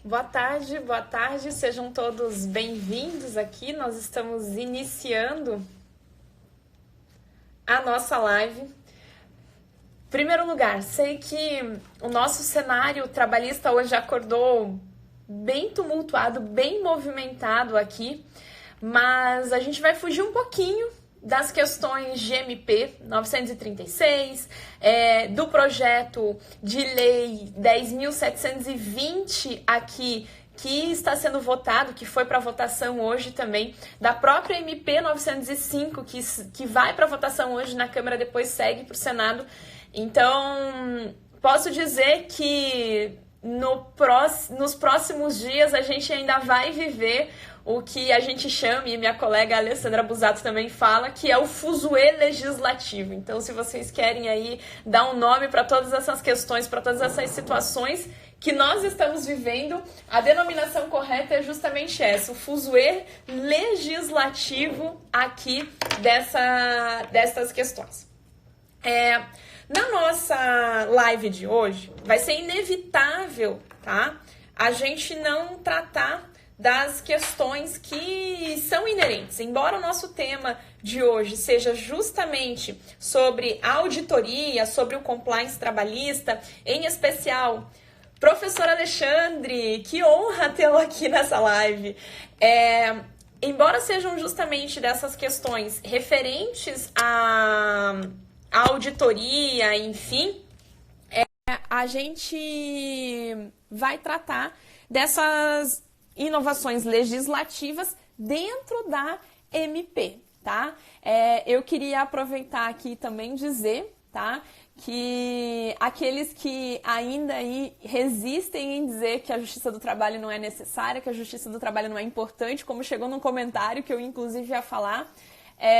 Boa tarde, sejam todos bem-vindos aqui. Nós estamos iniciando a nossa live. Em primeiro lugar, sei que o nosso cenário trabalhista hoje acordou bem tumultuado, bem movimentado aqui, mas a gente vai fugir um pouquinho das questões de MP 936, do projeto de lei 10.720 aqui, que está sendo votado, que foi para votação hoje também, da própria MP 905, que vai para votação hoje na Câmara, depois segue para o Senado. Então, posso dizer que nos próximos dias a gente ainda vai viver o que a gente chama, e minha colega Alessandra Busato também fala, que é o fuzuê legislativo. Então, se vocês querem aí dar um nome para todas essas questões, para todas essas situações que nós estamos vivendo, a denominação correta é justamente essa, o fuzuê legislativo aqui dessas questões. Na nossa live de hoje, vai ser inevitável, tá? A gente não tratar das questões que são inerentes. Embora o nosso tema de hoje seja justamente sobre auditoria, sobre o compliance trabalhista, em especial, professor Alexandre, que honra tê-lo aqui nessa live. Embora sejam justamente dessas questões referentes à auditoria, enfim, a gente vai tratar dessas inovações legislativas dentro da MP, tá? Eu queria aproveitar aqui também dizer, tá, que aqueles que ainda aí resistem em dizer que a Justiça do Trabalho não é necessária, que a Justiça do Trabalho não é importante, como chegou num comentário que eu inclusive ia falar,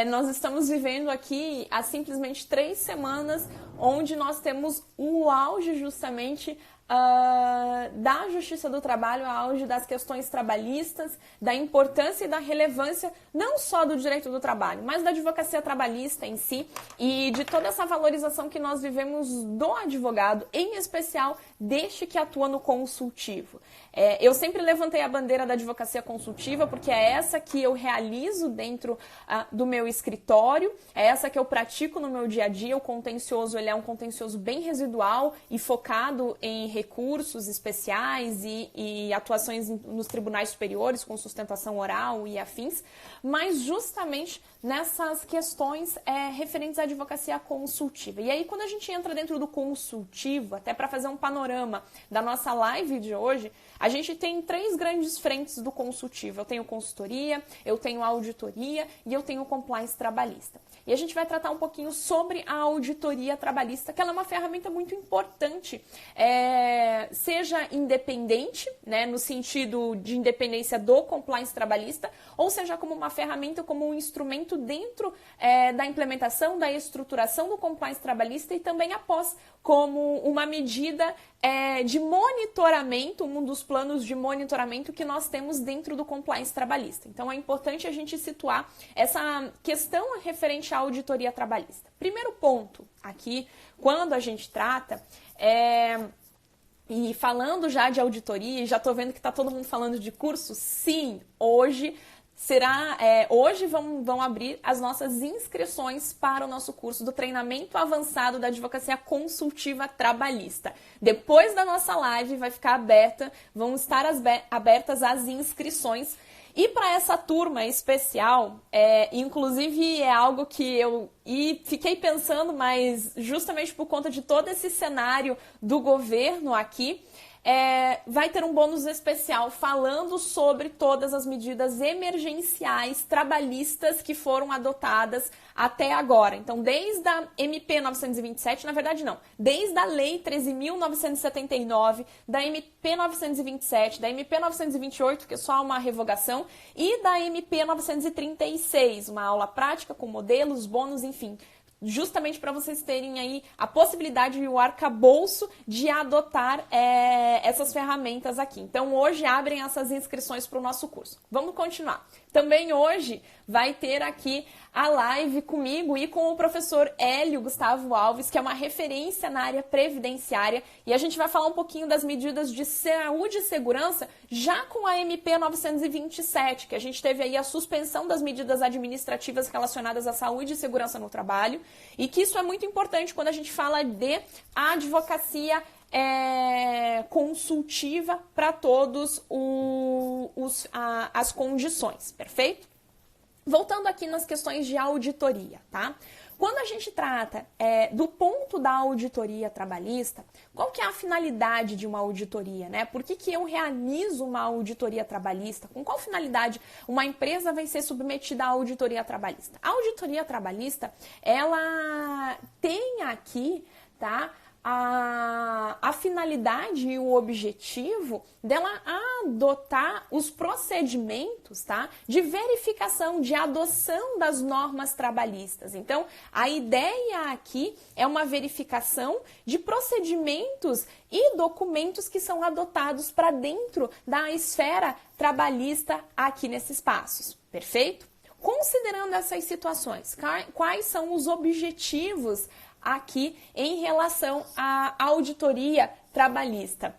nós estamos vivendo aqui há simplesmente 3 semanas onde nós temos o auge justamente da Justiça do Trabalho, o auge das questões trabalhistas, da importância e da relevância não só do direito do trabalho, mas da advocacia trabalhista em si e de toda essa valorização que nós vivemos do advogado, em especial deste que atua no consultivo. Eu sempre levantei a bandeira da advocacia consultiva porque é essa que eu realizo dentro do meu escritório, é essa que eu pratico no meu dia a dia. O contencioso, ele é um contencioso bem residual e focado em recursos especiais e atuações nos tribunais superiores com sustentação oral e afins, mas justamente nessas questões referentes à advocacia consultiva. E aí, quando a gente entra dentro do consultivo, até para fazer um panorama da nossa live de hoje, a gente tem 3 grandes frentes do consultivo. Eu tenho consultoria, eu tenho auditoria e eu tenho compliance trabalhista. E a gente vai tratar um pouquinho sobre a auditoria trabalhista, que ela é uma ferramenta muito importante, seja independente, né, no sentido de independência do compliance trabalhista, ou seja como uma ferramenta, como um instrumento dentro da implementação, da estruturação do compliance trabalhista e também após, como uma medida de monitoramento, um dos planos de monitoramento que nós temos dentro do compliance trabalhista. Então é importante a gente situar essa questão referente à auditoria trabalhista. Primeiro ponto aqui, quando a gente trata, e falando já de auditoria, já estou vendo que está todo mundo falando de curso, sim, hoje vão abrir as nossas inscrições para o nosso curso do treinamento avançado da advocacia consultiva trabalhista. Depois da nossa live vai ficar aberta, vão estar abertas as inscrições. E para essa turma especial, inclusive é algo que eu fiquei pensando, mas justamente por conta de todo esse cenário do governo aqui, vai ter um bônus especial falando sobre todas as medidas emergenciais trabalhistas que foram adotadas até agora. Então, desde a MP 927, na verdade não, desde a Lei 13.979, da MP 927, da MP 928, que é só uma revogação, e da MP 936, uma aula prática com modelos, bônus, enfim. justamente para vocês terem aí a possibilidade e o arcabouço de adotar essas ferramentas aqui. Então, hoje abrem essas inscrições para o nosso curso. Vamos continuar. Também hoje vai ter aqui a live comigo e com o professor Hélio Gustavo Alves, que é uma referência na área previdenciária, e a gente vai falar um pouquinho das medidas de saúde e segurança já com a MP 927, que a gente teve aí a suspensão das medidas administrativas relacionadas à saúde e segurança no trabalho, e que isso é muito importante quando a gente fala de advocacia consultiva para todos as condições, perfeito? Voltando aqui nas questões de auditoria, tá? Quando a gente trata do ponto da auditoria trabalhista, qual que é a finalidade de uma auditoria, né? Por que eu realizo uma auditoria trabalhista? Com qual finalidade uma empresa vai ser submetida à auditoria trabalhista? A auditoria trabalhista, ela tem aqui, tá? A finalidade e o objetivo dela adotar os procedimentos, tá, de verificação, de adoção das normas trabalhistas. Então, a ideia aqui é uma verificação de procedimentos e documentos que são adotados para dentro da esfera trabalhista aqui nesses passos. Perfeito? Considerando essas situações, quais são os objetivos aqui em relação à auditoria trabalhista?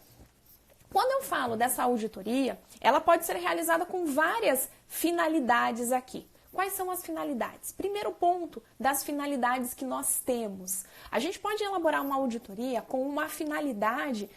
Quando eu falo dessa auditoria, ela pode ser realizada com várias finalidades aqui. Quais são as finalidades? Primeiro ponto das finalidades que nós temos. A gente pode elaborar uma auditoria com uma finalidade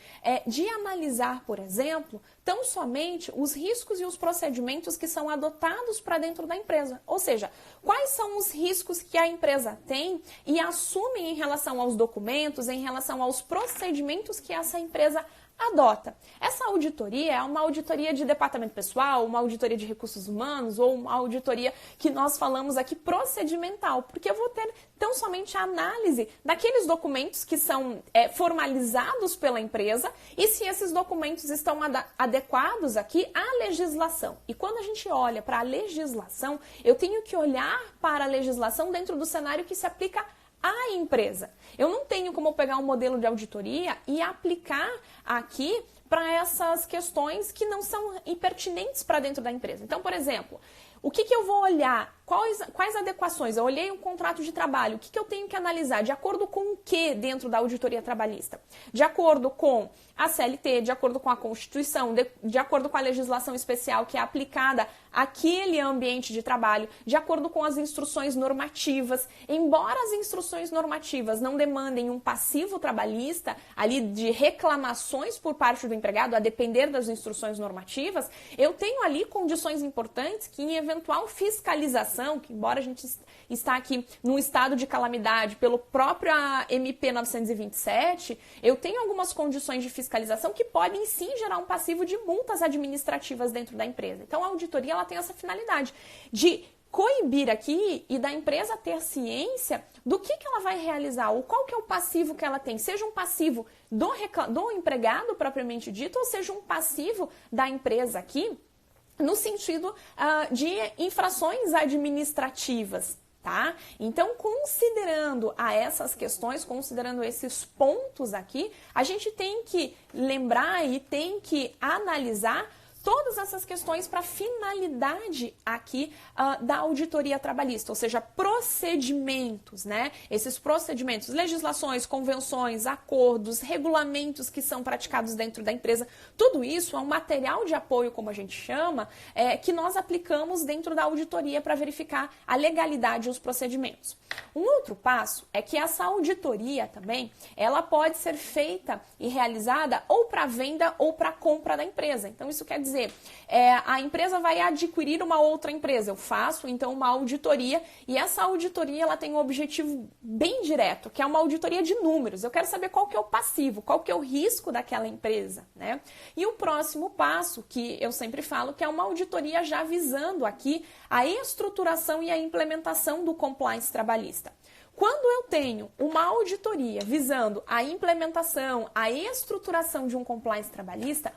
de analisar, por exemplo, tão somente os riscos e os procedimentos que são adotados para dentro da empresa. Ou seja, quais são os riscos que a empresa tem e assume em relação aos documentos, em relação aos procedimentos que essa empresa adota. Essa auditoria é uma auditoria de departamento pessoal, uma auditoria de recursos humanos ou uma auditoria que nós falamos aqui procedimental, porque eu vou ter tão somente a análise daqueles documentos que são formalizados pela empresa e se esses documentos estão adequados aqui à legislação. E quando a gente olha para a legislação, eu tenho que olhar para a legislação dentro do cenário que se aplica à empresa. Eu não tenho como pegar um modelo de auditoria e aplicar aqui para essas questões que não são impertinentes para dentro da empresa. Então, por exemplo, o que eu vou olhar? Quais adequações? Eu olhei um contrato de trabalho, o que eu tenho que analisar? De acordo com o que dentro da auditoria trabalhista? De acordo com a CLT, de acordo com a Constituição, de acordo com a legislação especial que é aplicada àquele ambiente de trabalho, de acordo com as instruções normativas. Embora as instruções normativas não demandem um passivo trabalhista ali de reclamações por parte do empregado, a depender das instruções normativas, eu tenho ali condições importantes que em eventual fiscalização, que embora a gente está aqui num estado de calamidade pelo próprio MP 927, eu tenho algumas condições de fiscalização que podem sim gerar um passivo de multas administrativas dentro da empresa. Então a auditoria ela tem essa finalidade de coibir aqui e da empresa ter ciência do que ela vai realizar, ou qual que é o passivo que ela tem, seja um passivo do empregado propriamente dito, ou seja um passivo da empresa aqui, no sentido de infrações administrativas, tá? Então, considerando essas questões, considerando esses pontos aqui, a gente tem que lembrar e tem que analisar todas essas questões para a finalidade aqui da auditoria trabalhista, ou seja, procedimentos, né? Esses procedimentos, legislações, convenções, acordos, regulamentos que são praticados dentro da empresa, tudo isso é um material de apoio, como a gente chama, que nós aplicamos dentro da auditoria para verificar a legalidade e os procedimentos. Um outro passo é que essa auditoria também, ela pode ser feita e realizada ou para venda ou para compra da empresa. Então, isso quer dizer, a empresa vai adquirir uma outra empresa. Eu faço, então, uma auditoria e essa auditoria ela tem um objetivo bem direto, que é uma auditoria de números. Eu quero saber qual que é o passivo, qual que é o risco daquela empresa, né? E o próximo passo, que eu sempre falo, que é uma auditoria já visando aqui a estruturação e a implementação do compliance trabalhista. Quando eu tenho uma auditoria visando a implementação, a estruturação de um compliance trabalhista,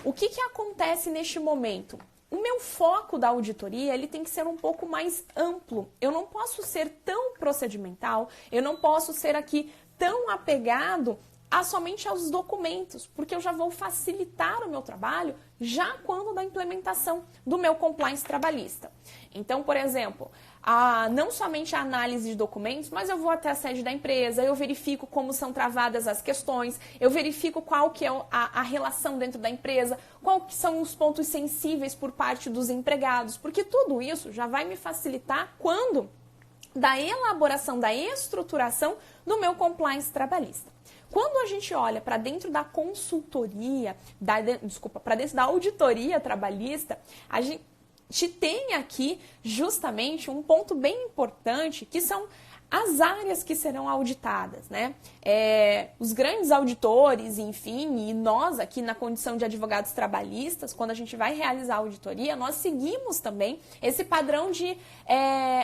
o que acontece neste momento? o meu foco da auditoria, ele tem que ser um pouco mais amplo. Eu não posso ser tão procedimental, eu não posso ser aqui tão apegado somente aos documentos, porque eu já vou facilitar o meu trabalho já quando da implementação do meu compliance trabalhista. Então, por exemplo, não somente a análise de documentos, mas eu vou até a sede da empresa, eu verifico como são travadas as questões, eu verifico qual que é a relação dentro da empresa, qual que são os pontos sensíveis por parte dos empregados, porque tudo isso já vai me facilitar quando da elaboração, da estruturação do meu compliance trabalhista. Quando a gente olha para dentro da consultoria, para dentro da auditoria trabalhista, a gente tem aqui justamente um ponto bem importante, que são as áreas que serão auditadas, né? Os grandes auditores, enfim, e nós aqui na condição de advogados trabalhistas, quando a gente vai realizar a auditoria, nós seguimos também esse padrão de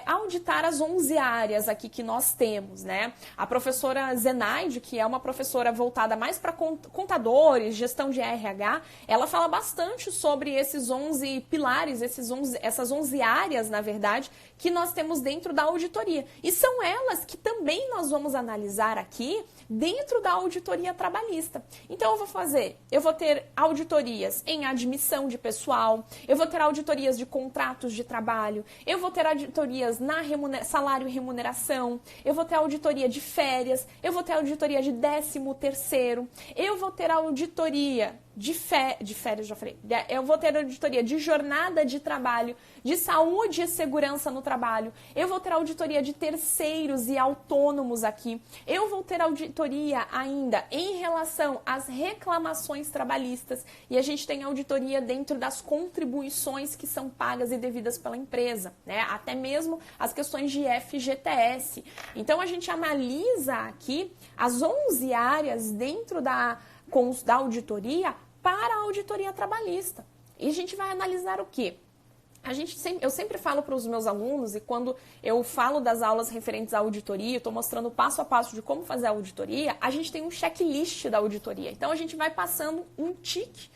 auditar as 11 áreas aqui que nós temos, né? A professora Zenaide, que é uma professora voltada mais para contadores, gestão de RH, ela fala bastante sobre esses 11 pilares, essas 11 áreas, na verdade, que nós temos dentro da auditoria. E são elas que também nós vamos analisar aqui dentro da auditoria trabalhista. Então eu vou ter auditorias em admissão de pessoal, eu vou ter auditorias de contratos de trabalho, eu vou ter auditorias na salário e remuneração, eu vou ter auditoria de férias, eu vou ter auditoria de 13º, eu vou ter auditoria de férias, já falei, eu vou ter auditoria de jornada de trabalho, de saúde e segurança no trabalho, eu vou ter auditoria de terceiros e autônomos aqui, eu vou ter auditoria ainda em relação às reclamações trabalhistas e a gente tem auditoria dentro das contribuições que são pagas e devidas pela empresa, né? Até mesmo as questões de FGTS. Então a gente analisa aqui as 11 áreas dentro da auditoria para a auditoria trabalhista. E a gente vai analisar o quê? Eu sempre falo para os meus alunos, e quando eu falo das aulas referentes à auditoria, eu estou mostrando passo a passo de como fazer a auditoria, a gente tem um checklist da auditoria. Então, a gente vai passando um tique,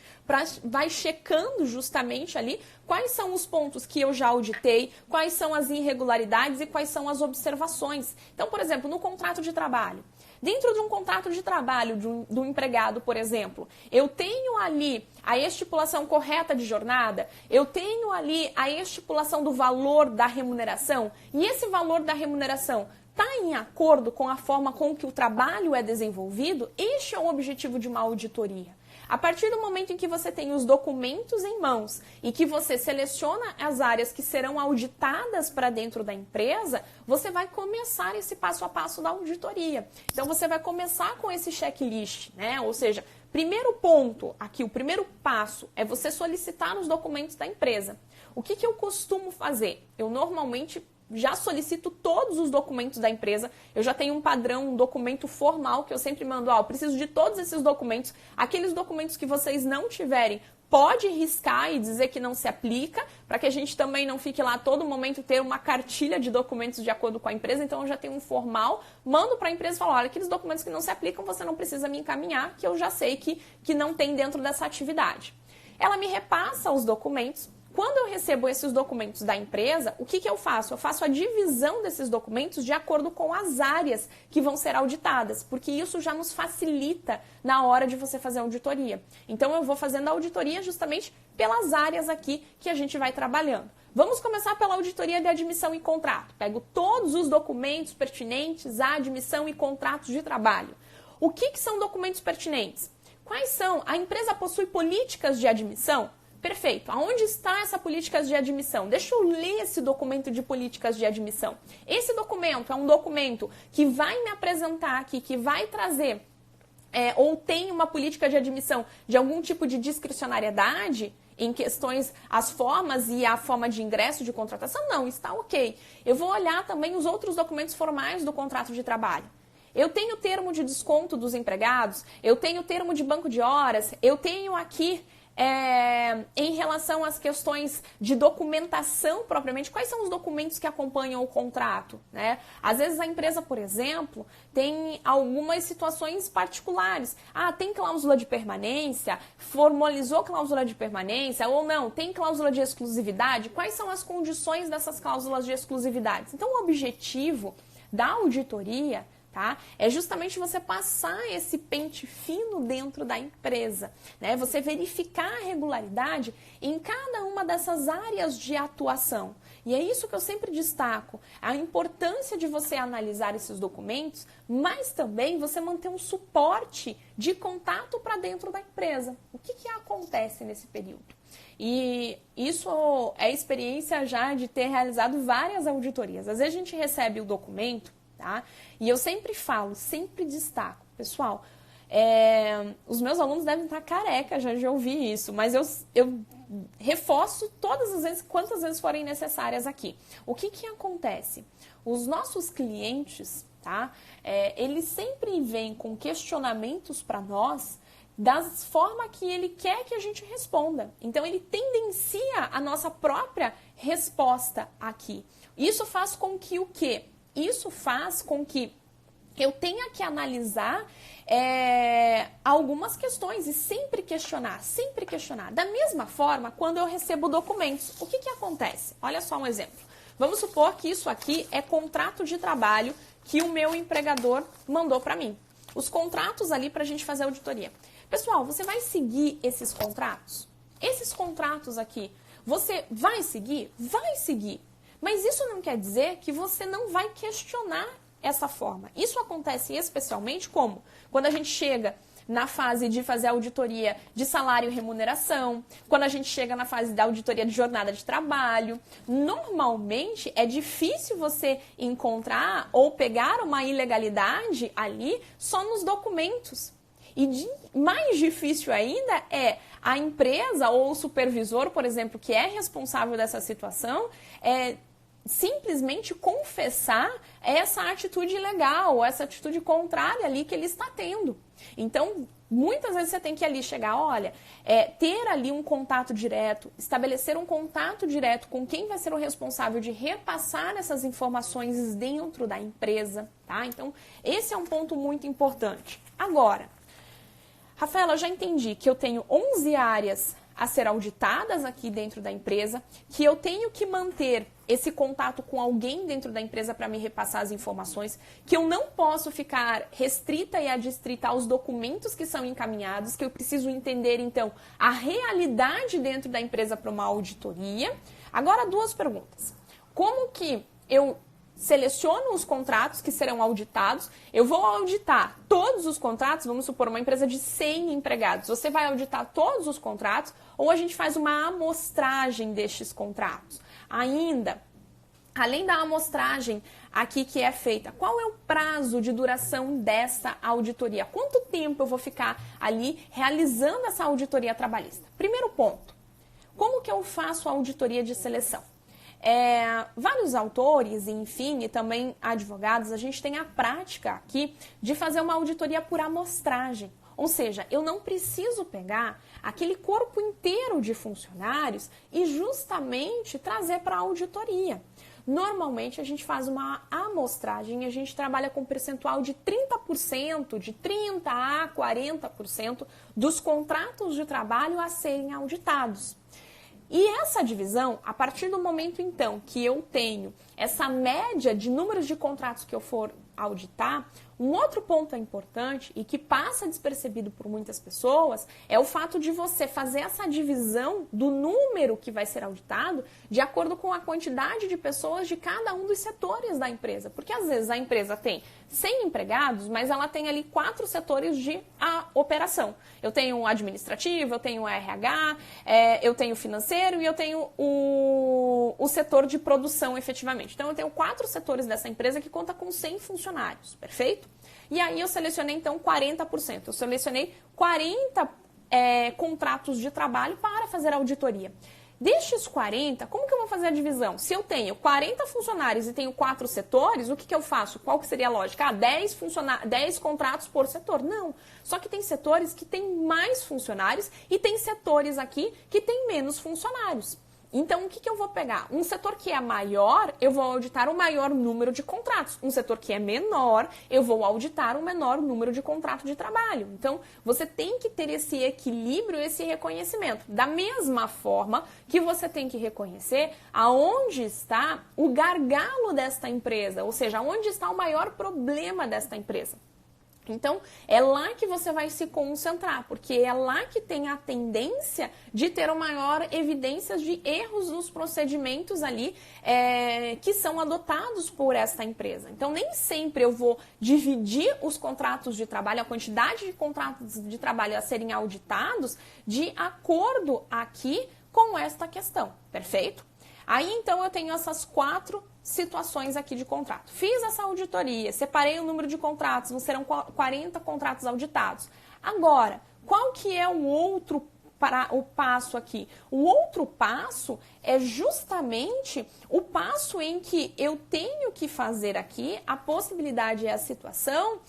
vai checando justamente ali quais são os pontos que eu já auditei, quais são as irregularidades e quais são as observações. Então, por exemplo, no contrato de trabalho. Dentro de um contrato de trabalho do empregado, por exemplo, eu tenho ali a estipulação correta de jornada, eu tenho ali a estipulação do valor da remuneração, e esse valor da remuneração está em acordo com a forma com que o trabalho é desenvolvido? Este é o objetivo de uma auditoria. A partir do momento em que você tem os documentos em mãos e que você seleciona as áreas que serão auditadas para dentro da empresa, você vai começar esse passo a passo da auditoria. Então, você vai começar com esse checklist, né? Ou seja, primeiro ponto aqui, o primeiro passo é você solicitar os documentos da empresa. O que eu costumo fazer? Eu normalmente já solicito todos os documentos da empresa, eu já tenho um padrão, um documento formal que eu sempre mando, eu preciso de todos esses documentos, aqueles documentos que vocês não tiverem, pode riscar e dizer que não se aplica, para que a gente também não fique lá a todo momento ter uma cartilha de documentos de acordo com a empresa, então eu já tenho um formal, mando para a empresa e falo, olha, aqueles documentos que não se aplicam, você não precisa me encaminhar, que eu já sei que não tem dentro dessa atividade. Ela me repassa os documentos. Quando eu recebo esses documentos da empresa, o que eu faço? Eu faço a divisão desses documentos de acordo com as áreas que vão ser auditadas, porque isso já nos facilita na hora de você fazer a auditoria. Então, eu vou fazendo a auditoria justamente pelas áreas aqui que a gente vai trabalhando. Vamos começar pela auditoria de admissão e contrato. Pego todos os documentos pertinentes à admissão e contratos de trabalho. O que são documentos pertinentes? Quais são? A empresa possui políticas de admissão? Perfeito. Aonde está essa política de admissão? Deixa eu ler esse documento de políticas de admissão. Esse documento é um documento que vai me apresentar aqui, que vai trazer, ou tem uma política de admissão de algum tipo de discricionariedade em questões, as formas e a forma de ingresso de contratação? Não, está ok. Eu vou olhar também os outros documentos formais do contrato de trabalho. Eu tenho termo de desconto dos empregados, eu tenho termo de banco de horas, eu tenho aqui em relação às questões de documentação propriamente, quais são os documentos que acompanham o contrato, né? Às vezes a empresa, por exemplo, tem algumas situações particulares. Tem cláusula de permanência, formalizou cláusula de permanência ou não, tem cláusula de exclusividade, quais são as condições dessas cláusulas de exclusividade? Então o objetivo da auditoria, tá, é justamente você passar esse pente fino dentro da empresa, né? Você verificar a regularidade em cada uma dessas áreas de atuação. E é isso que eu sempre destaco, a importância de você analisar esses documentos, mas também você manter um suporte de contato para dentro da empresa. O que acontece nesse período? E isso é experiência já de ter realizado várias auditorias. Às vezes a gente recebe o documento, tá? E eu sempre falo, sempre destaco, pessoal, os meus alunos devem estar careca já de ouvir isso, mas eu reforço todas as vezes, quantas vezes forem necessárias aqui. O que acontece? Os nossos clientes, tá? Eles sempre vêm com questionamentos para nós das formas que ele quer que a gente responda. Então, ele tendencia a nossa própria resposta aqui. Isso faz com que o quê? Isso faz com que eu tenha que analisar algumas questões e sempre questionar, sempre questionar. Da mesma forma, quando eu recebo documentos, o que acontece? Olha só um exemplo. Vamos supor que isso aqui é contrato de trabalho que o meu empregador mandou para mim. Os contratos ali para a gente fazer auditoria. Pessoal, você vai seguir esses contratos? Esses contratos aqui, você vai seguir? Vai seguir. Mas isso não quer dizer que você não vai questionar essa forma. Isso acontece especialmente como? Quando a gente chega na fase de fazer auditoria de salário e remuneração, quando a gente chega na fase da auditoria de jornada de trabalho. Normalmente é difícil você encontrar ou pegar uma ilegalidade ali só nos documentos. E mais difícil ainda é a empresa ou o supervisor, por exemplo, que é responsável dessa situação, simplesmente confessar essa atitude ilegal, essa atitude contrária ali que ele está tendo. Então, muitas vezes você tem que ali chegar, olha, ter ali um contato direto, estabelecer um contato direto com quem vai ser o responsável de repassar essas informações dentro da empresa, tá? Então, esse é um ponto muito importante. Agora, Rafaela, eu já entendi que eu tenho 11 áreas a ser auditadas aqui dentro da empresa, que eu tenho que manter esse contato com alguém dentro da empresa para me repassar as informações, que eu não posso ficar restrita e adstrita aos documentos que são encaminhados, que eu preciso entender, então, a realidade dentro da empresa para uma auditoria. Agora, duas perguntas. Como que eu seleciono os contratos que serão auditados? Eu vou auditar todos os contratos, vamos supor, uma empresa de 100 empregados. Você vai auditar todos os contratos ou a gente faz uma amostragem destes contratos? Ainda, além da amostragem aqui que é feita, qual é o prazo de duração dessa auditoria? Quanto tempo eu vou ficar ali realizando essa auditoria trabalhista? Primeiro ponto, como que eu faço a auditoria de seleção? Vários autores, enfim, e também advogados, a gente tem a prática aqui de fazer uma auditoria por amostragem. Ou seja, eu não preciso pegar aquele corpo inteiro de funcionários e justamente trazer para a auditoria. Normalmente a gente faz uma amostragem e a gente trabalha com um percentual de 30%, de 30% a 40% dos contratos de trabalho a serem auditados. E essa divisão, a partir do momento, então, que eu tenho essa média de números de contratos que eu for auditar, um outro ponto importante e que passa despercebido por muitas pessoas é o fato de você fazer essa divisão do número que vai ser auditado de acordo com a quantidade de pessoas de cada um dos setores da empresa. Porque às vezes a empresa tem 100 empregados, mas ela tem ali 4 setores de operação. Eu tenho o administrativo, eu tenho o RH, eu tenho o financeiro e eu tenho o setor de produção efetivamente. Então eu tenho 4 setores dessa empresa que conta com 100 funcionários, perfeito? E aí eu selecionei então 40%. Eu selecionei 40 contratos de trabalho para fazer a auditoria. Destes 40, como que eu vou fazer a divisão? Se eu tenho 40 funcionários e tenho 4 setores, o que eu faço? Qual que seria a lógica? 10 contratos por setor. Não. Só que tem setores que têm mais funcionários e tem setores aqui que têm menos funcionários. Então, o que eu vou pegar? Um setor que é maior, eu vou auditar o maior número de contratos. Um setor que é menor, eu vou auditar o menor número de contratos de trabalho. Então, você tem que ter esse equilíbrio, esse reconhecimento. Da mesma forma que você tem que reconhecer aonde está o gargalo desta empresa, ou seja, onde está o maior problema desta empresa. Então, é lá que você vai se concentrar, porque é lá que tem a tendência de ter uma maior evidência de erros nos procedimentos ali que são adotados por esta empresa. Então, nem sempre eu vou dividir os contratos de trabalho, a quantidade de contratos de trabalho a serem auditados, de acordo aqui com esta questão, perfeito? Aí, então, eu tenho essas 4 situações aqui de contrato. Fiz essa auditoria, separei o número de contratos, não serão 40 contratos auditados. Agora, qual que é o passo aqui? O outro passo é justamente o passo em que eu tenho que fazer aqui a possibilidade e a situação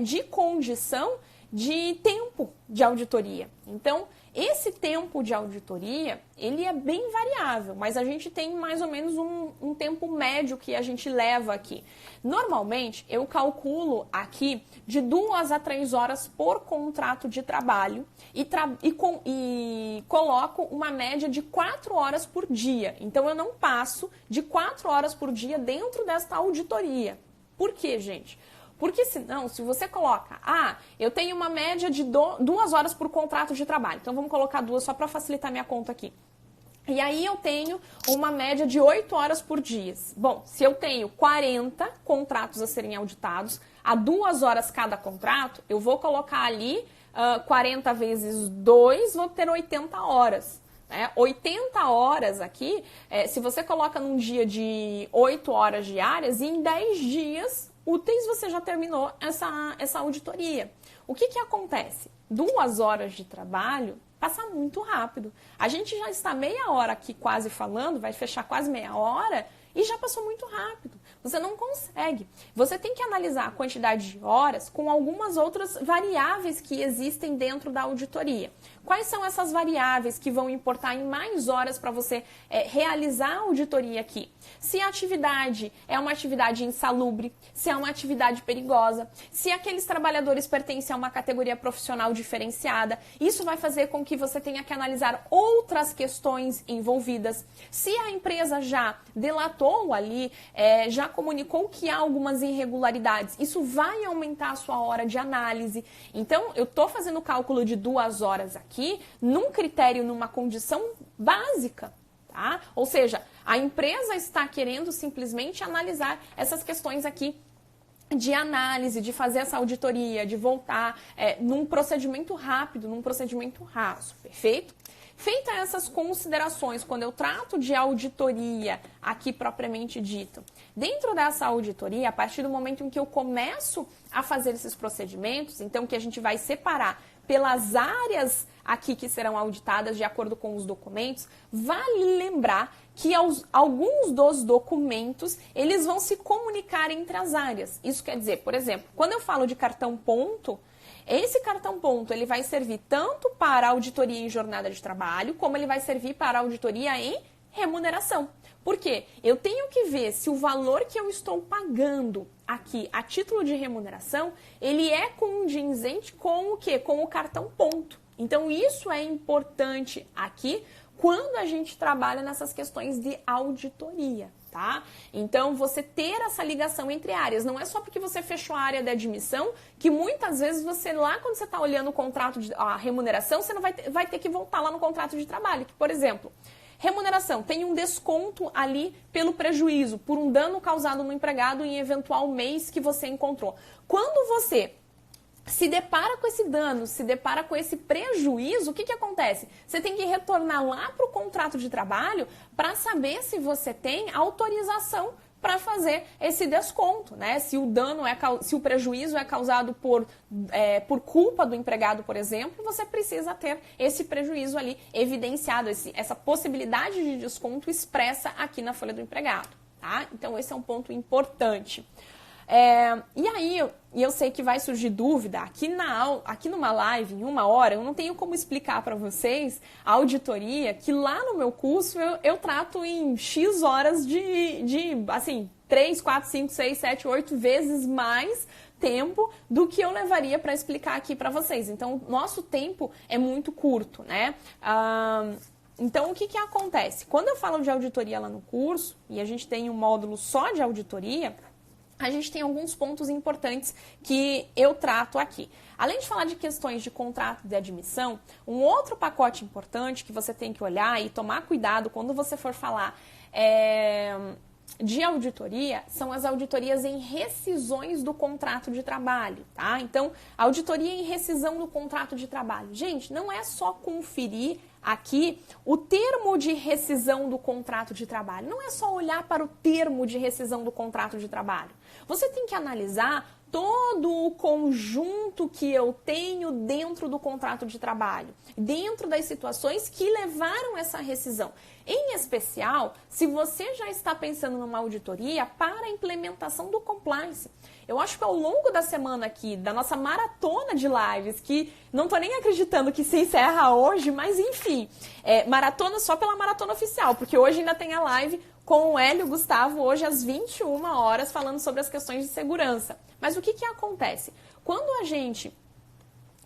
de condição de tempo de auditoria. Então, esse tempo de auditoria, ele é bem variável, mas a gente tem mais ou menos um tempo médio que a gente leva aqui. Normalmente, eu calculo aqui de 2 a 3 horas por contrato de trabalho e coloco uma média de 4 horas por dia. Então, eu não passo de 4 horas por dia dentro desta auditoria. Por quê, gente? Porque senão, se você coloca, eu tenho uma média de 2 horas por contrato de trabalho. Então, vamos colocar 2 só para facilitar minha conta aqui. E aí, eu tenho uma média de 8 horas por dia. Bom, se eu tenho 40 contratos a serem auditados, a 2 horas cada contrato, eu vou colocar ali 40 vezes 2, vou ter 80 horas. 80 horas aqui, se você coloca num dia de 8 horas diárias, e em 10 dias úteis você já terminou essa auditoria. O que acontece? 2 horas de trabalho passa muito rápido. A gente já está meia hora aqui quase falando, vai fechar quase meia hora e já passou muito rápido. Você não consegue. Você tem que analisar a quantidade de horas com algumas outras variáveis que existem dentro da auditoria. Quais são essas variáveis que vão importar em mais horas para você realizar a auditoria aqui? Se a atividade é uma atividade insalubre, se é uma atividade perigosa, se aqueles trabalhadores pertencem a uma categoria profissional diferenciada, isso vai fazer com que você tenha que analisar outras questões envolvidas. Se a empresa já delatou ali, já comunicou que há algumas irregularidades, isso vai aumentar a sua hora de análise. Então, eu estou fazendo o cálculo de 2 horas aqui, num critério, numa condição básica, tá? Ou seja, a empresa está querendo simplesmente analisar essas questões aqui de análise, de fazer essa auditoria, de voltar num procedimento rápido, num procedimento raso, perfeito? Feitas essas considerações, quando eu trato de auditoria aqui propriamente dito, dentro dessa auditoria, a partir do momento em que eu começo a fazer esses procedimentos, então que a gente vai separar pelas áreas aqui que serão auditadas de acordo com os documentos, vale lembrar que alguns dos documentos, eles vão se comunicar entre as áreas. Isso quer dizer, por exemplo, quando eu falo de cartão ponto, esse cartão ponto ele vai servir tanto para auditoria em jornada de trabalho, como ele vai servir para auditoria em remuneração. Por quê? Eu tenho que ver se o valor que eu estou pagando aqui a título de remuneração, ele é condizente com o quê? Com o cartão ponto. Então, isso é importante aqui quando a gente trabalha nessas questões de auditoria, tá? Então, você ter essa ligação entre áreas. Não é só porque você fechou a área de admissão que muitas vezes você, lá quando você está olhando o contrato de a remuneração, você não vai ter que voltar lá no contrato de trabalho. Que, por exemplo, remuneração, tem um desconto ali pelo prejuízo, por um dano causado no empregado em eventual mês que você encontrou. Quando você se depara com esse dano, se depara com esse prejuízo, o que acontece? Você tem que retornar lá para o contrato de trabalho para saber se você tem autorização para fazer esse desconto, né? Se o prejuízo é causado por culpa do empregado, por exemplo, você precisa ter esse prejuízo ali evidenciado, essa possibilidade de desconto expressa aqui na folha do empregado, tá? Então esse é um ponto importante. E aí, eu sei que vai surgir dúvida, aqui numa live, em 1 hora, eu não tenho como explicar para vocês a auditoria, que lá no meu curso eu trato em X horas assim, 3, 4, 5, 6, 7, 8 vezes mais tempo do que eu levaria para explicar aqui para vocês. Então, nosso tempo é muito curto, né? Então, o que acontece? Quando eu falo de auditoria lá no curso, e a gente tem um módulo só de auditoria, a gente tem alguns pontos importantes que eu trato aqui. Além de falar de questões de contrato de admissão, um outro pacote importante que você tem que olhar e tomar cuidado quando você for falar de auditoria são as auditorias em rescisões do contrato de trabalho, tá? Então, auditoria em rescisão do contrato de trabalho. Gente, não é só conferir aqui o termo de rescisão do contrato de trabalho. Não é só olhar para o termo de rescisão do contrato de trabalho. Você tem que analisar todo o conjunto que eu tenho dentro do contrato de trabalho, dentro das situações que levaram essa rescisão. Em especial, se você já está pensando numa auditoria para a implementação do compliance. Eu acho que ao longo da semana aqui, da nossa maratona de lives, que não estou nem acreditando que se encerra hoje, mas enfim, maratona só pela maratona oficial, porque hoje ainda tem a live com o Hélio e o Gustavo, hoje às 21 horas, falando sobre as questões de segurança. Mas o que acontece? Quando a gente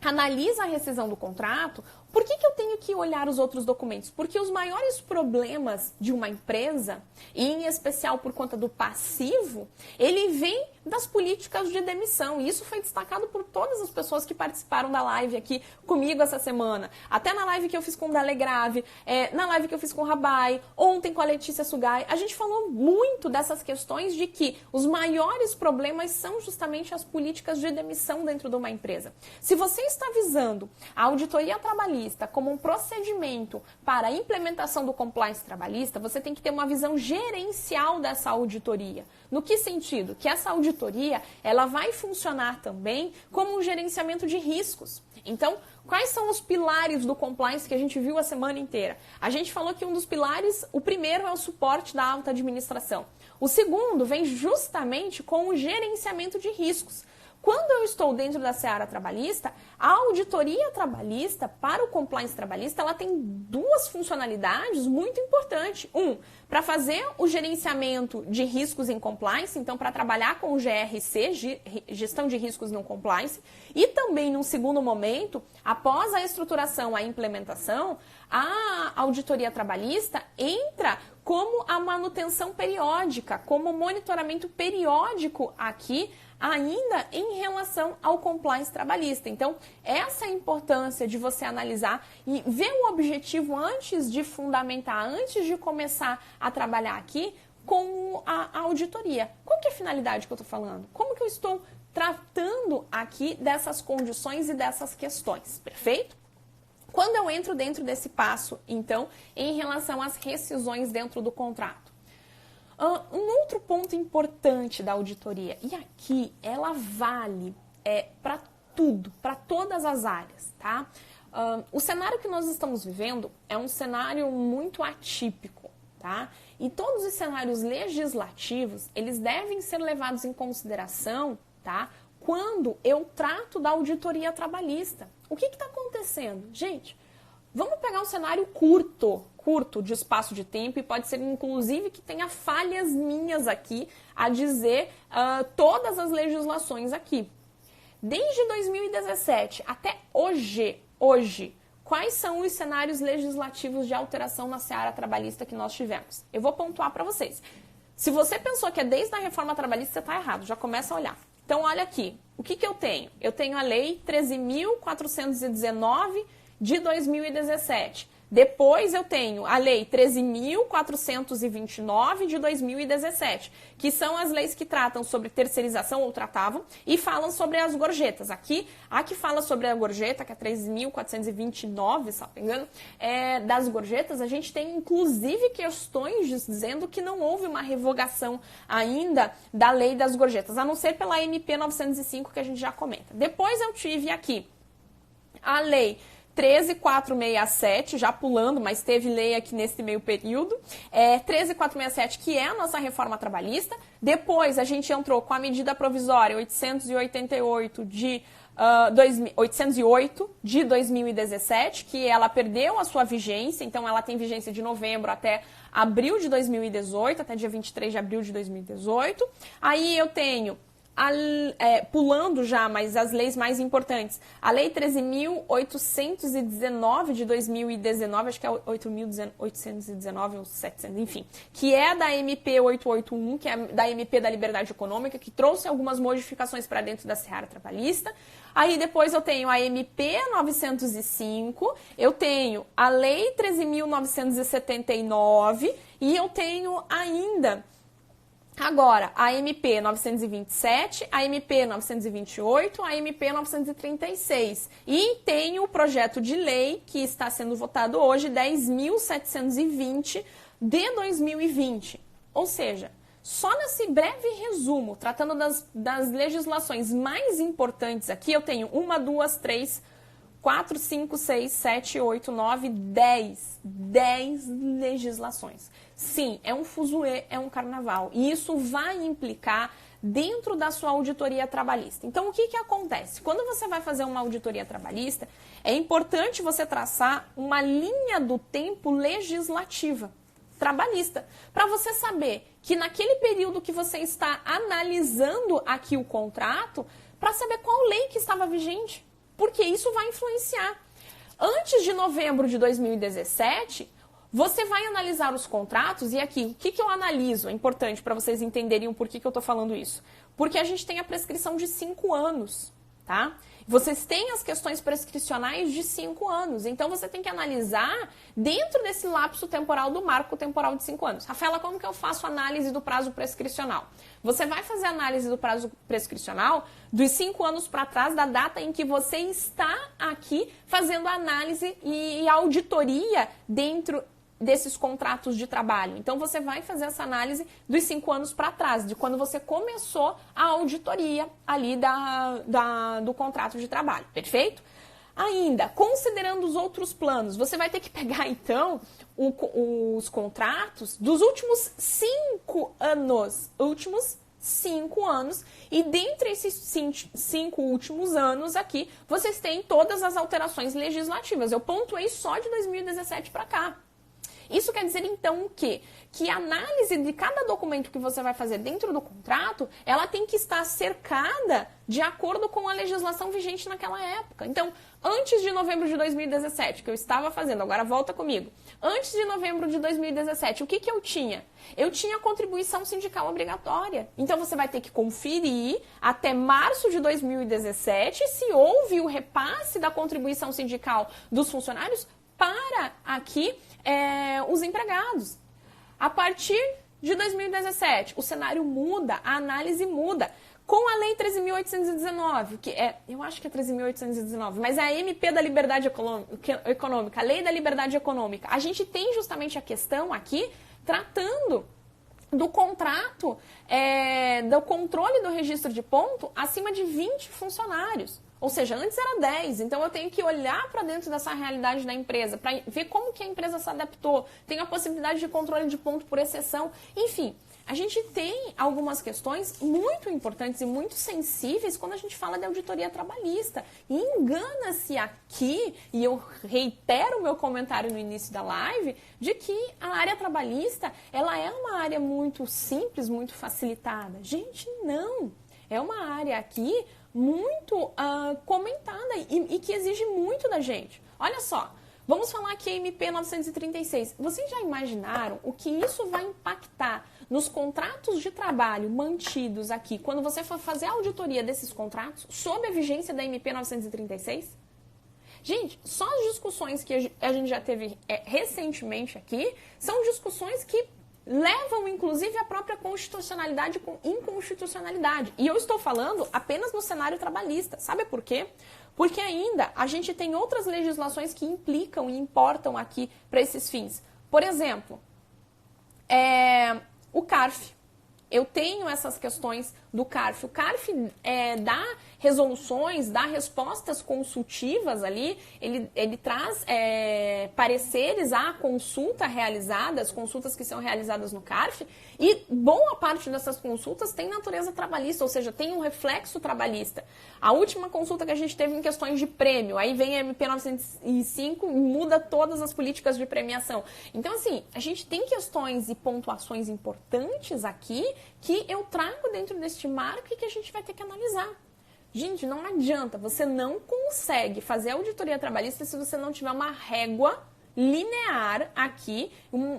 analisa a rescisão do contrato, por que eu tenho que olhar os outros documentos? Porque os maiores problemas de uma empresa, e em especial por conta do passivo, ele vem das políticas de demissão. E isso foi destacado por todas as pessoas que participaram da live aqui comigo essa semana. Até na live que eu fiz com o Dalegrave, na live que eu fiz com o Rabai, ontem com a Letícia Sugai, a gente falou muito dessas questões de que os maiores problemas são justamente as políticas de demissão dentro de uma empresa. Se você está visando a auditoria trabalhista como um procedimento para a implementação do compliance trabalhista, você tem que ter uma visão gerencial dessa auditoria. No que sentido? Que essa auditoria ela vai funcionar também como um gerenciamento de riscos. Então, quais são os pilares do compliance que a gente viu a semana inteira? A gente falou que um dos pilares, o primeiro é o suporte da alta administração. O segundo vem justamente com o gerenciamento de riscos. Quando eu estou dentro da seara trabalhista, a auditoria trabalhista para o compliance trabalhista, ela tem duas funcionalidades muito importantes. Para fazer o gerenciamento de riscos em compliance, então para trabalhar com o GRC, gestão de riscos no compliance, e também num segundo momento, após a estruturação, a implementação, a auditoria trabalhista entra como a manutenção periódica, como monitoramento periódico aqui, ainda em relação ao compliance trabalhista. Então, essa é a importância de você analisar e ver o objetivo antes de fundamentar, antes de começar a trabalhar aqui com a auditoria. Qual que é a finalidade que eu estou falando? Como que eu estou tratando aqui dessas condições e dessas questões, perfeito? Quando eu entro dentro desse passo, então, em relação às rescisões dentro do contrato. Um outro ponto importante da auditoria, e aqui ela vale para tudo, para todas as áreas, tá? O cenário que nós estamos vivendo é um cenário muito atípico, tá? E todos os cenários legislativos, eles devem ser levados em consideração, tá? Quando eu trato da auditoria trabalhista. O que está acontecendo? Gente, vamos pegar um cenário curto de espaço de tempo, e pode ser inclusive que tenha falhas minhas aqui a dizer todas as legislações aqui. Desde 2017 até hoje, quais são os cenários legislativos de alteração na seara trabalhista que nós tivemos? Eu vou pontuar para vocês. Se você pensou que é desde a reforma trabalhista, você está errado, já começa a olhar. Então, olha aqui, o que eu tenho? Eu tenho a Lei 13.419 de 2017. Depois eu tenho a Lei 13.429 de 2017, que são as leis que tratam sobre terceirização ou tratavam e falam sobre as gorjetas. Aqui, a que fala sobre a gorjeta, que é 13.429, se não me engano, das gorjetas, a gente tem inclusive questões dizendo que não houve uma revogação ainda da lei das gorjetas, a não ser pela MP 905 que a gente já comenta. Depois eu tive aqui a Lei 13.467, já pulando, mas teve lei aqui nesse meio período, 13.467, que é a nossa reforma trabalhista. Depois a gente entrou com a medida provisória 808 de 2017, que ela perdeu a sua vigência, então ela tem vigência de novembro até abril de 2018, até dia 23 de abril de 2018. Aí eu tenho pulando já, mas as leis mais importantes. A Lei 13.819 de 2019, acho que é 8.819 ou 700, enfim, que é da MP 881, que é da MP da Liberdade Econômica, que trouxe algumas modificações para dentro da seara trabalhista. Aí depois eu tenho a MP 905, eu tenho a Lei 13.979 e eu tenho ainda agora, a MP 927, a MP 928, a MP 936. E tem o projeto de lei que está sendo votado hoje, 10.720 de 2020. Ou seja, só nesse breve resumo, tratando das legislações mais importantes aqui, eu tenho 1, 2, 3, 4, 5, 6, 7, 8, 9, 10. 10 legislações. Sim, é um fuzuê, é um carnaval. E isso vai implicar dentro da sua auditoria trabalhista. Então, o que acontece? Quando você vai fazer uma auditoria trabalhista, é importante você traçar uma linha do tempo legislativa trabalhista, para você saber que naquele período que você está analisando aqui o contrato, para saber qual lei que estava vigente, porque isso vai influenciar. Antes de novembro de 2017, você vai analisar os contratos, e aqui, o que eu analiso? É importante para vocês entenderem o porquê que eu estou falando isso. Porque a gente tem a prescrição de 5 anos, tá? Vocês têm as questões prescricionais de 5 anos, então você tem que analisar dentro desse lapso temporal do marco temporal de 5 anos. Rafaela, como que eu faço análise do prazo prescricional? Você vai fazer análise do prazo prescricional dos 5 anos para trás, da data em que você está aqui fazendo a análise e auditoria dentro desses contratos de trabalho. Então, você vai fazer essa análise dos 5 anos para trás, de quando você começou a auditoria ali do contrato de trabalho, perfeito? Ainda, considerando os outros planos, você vai ter que pegar, então, os contratos dos últimos 5 anos, e dentre esses 5 últimos anos aqui, vocês têm todas as alterações legislativas. Eu pontuei só de 2017 para cá. Isso quer dizer, então, o quê? Que a análise de cada documento que você vai fazer dentro do contrato, ela tem que estar cercada de acordo com a legislação vigente naquela época. Então, antes de novembro de 2017, que eu estava fazendo, agora volta comigo. Antes de novembro de 2017, o que eu tinha? Eu tinha contribuição sindical obrigatória. Então, você vai ter que conferir até março de 2017 se houve o repasse da contribuição sindical dos funcionários para aqui os empregados. A partir de 2017, o cenário muda, a análise muda. Com a Lei 13.819, que eu acho que é 13.819, mas é a MP da Liberdade Econômica, a Lei da Liberdade Econômica, a gente tem justamente a questão aqui tratando do contrato, do controle do registro de ponto acima de 20 funcionários. Ou seja, antes era 10, então eu tenho que olhar para dentro dessa realidade da empresa, para ver como que a empresa se adaptou, tem a possibilidade de controle de ponto por exceção, enfim. A gente tem algumas questões muito importantes e muito sensíveis quando a gente fala de auditoria trabalhista. E engana-se aqui, e eu reitero o meu comentário no início da live, de que a área trabalhista ela é uma área muito simples, muito facilitada. Gente, não! É uma área aqui muito comentada e que exige muito da gente. Olha só, vamos falar aqui a MP 936. Vocês já imaginaram o que isso vai impactar nos contratos de trabalho mantidos aqui, quando você for fazer a auditoria desses contratos, sob a vigência da MP 936? Gente, só as discussões que a gente já teve recentemente aqui são discussões que levam, inclusive, a própria constitucionalidade com inconstitucionalidade. E eu estou falando apenas no cenário trabalhista. Sabe por quê? Porque ainda a gente tem outras legislações que implicam e importam aqui para esses fins. Por exemplo, o CARF. Eu tenho essas questões do CARF. O CARF dá resoluções, dá respostas consultivas ali, ele traz pareceres à consulta realizada, as consultas que são realizadas no CARF, e boa parte dessas consultas tem natureza trabalhista, ou seja, tem um reflexo trabalhista. A última consulta que a gente teve em questões de prêmio, aí vem a MP 905 e muda todas as políticas de premiação. Então, assim, a gente tem questões e pontuações importantes aqui que eu trago dentro deste marco e que a gente vai ter que analisar. Gente, não adianta, você não consegue fazer auditoria trabalhista se você não tiver uma régua linear aqui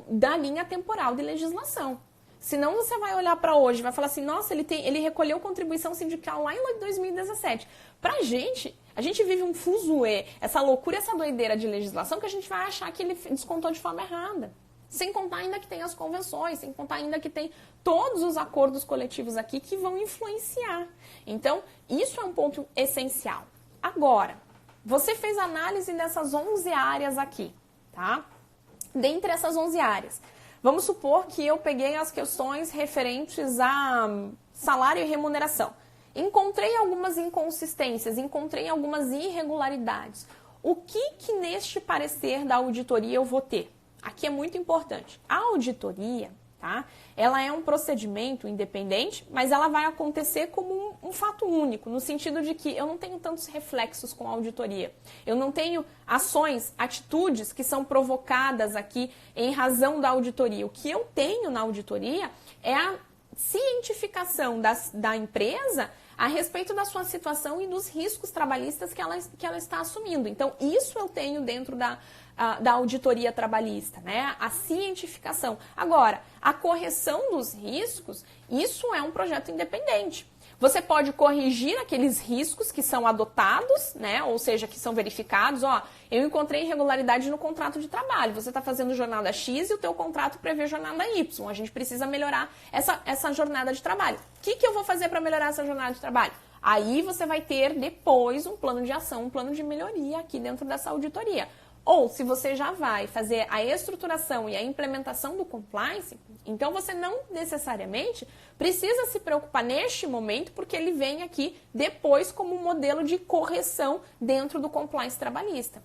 da linha temporal de legislação. Senão você vai olhar para hoje e vai falar assim, nossa, ele recolheu contribuição sindical lá em 2017. Pra gente, a gente vive um fuzuê, essa loucura, essa doideira de legislação que a gente vai achar que ele descontou de forma errada. Sem contar ainda que tem as convenções, sem contar ainda que tem todos os acordos coletivos aqui que vão influenciar. Então, isso é um ponto essencial. Agora, você fez análise dessas 11 áreas aqui, tá? Dentre essas 11 áreas, vamos supor que eu peguei as questões referentes a salário e remuneração. Encontrei algumas inconsistências, encontrei algumas irregularidades. O que neste parecer da auditoria eu vou ter? Aqui é muito importante. A auditoria, tá? Ela é um procedimento independente, mas ela vai acontecer como um fato único, no sentido de que eu não tenho tantos reflexos com a auditoria. Eu não tenho ações, atitudes que são provocadas aqui em razão da auditoria. O que eu tenho na auditoria é a cientificação da empresa a respeito da sua situação e dos riscos trabalhistas que ela está assumindo. Então, isso eu tenho dentro da auditoria trabalhista, né? A cientificação. Agora, a correção dos riscos, isso é um projeto independente. Você pode corrigir aqueles riscos que são adotados, né? Ou seja, que são verificados. Ó, eu encontrei irregularidade no contrato de trabalho. Você está fazendo jornada X e o teu contrato prevê jornada Y. A gente precisa melhorar essa jornada de trabalho. O que eu vou fazer para melhorar essa jornada de trabalho? Aí você vai ter depois um plano de ação, um plano de melhoria aqui dentro dessa auditoria. Ou, se você já vai fazer a estruturação e a implementação do compliance, então você não necessariamente precisa se preocupar neste momento, porque ele vem aqui depois como um modelo de correção dentro do compliance trabalhista.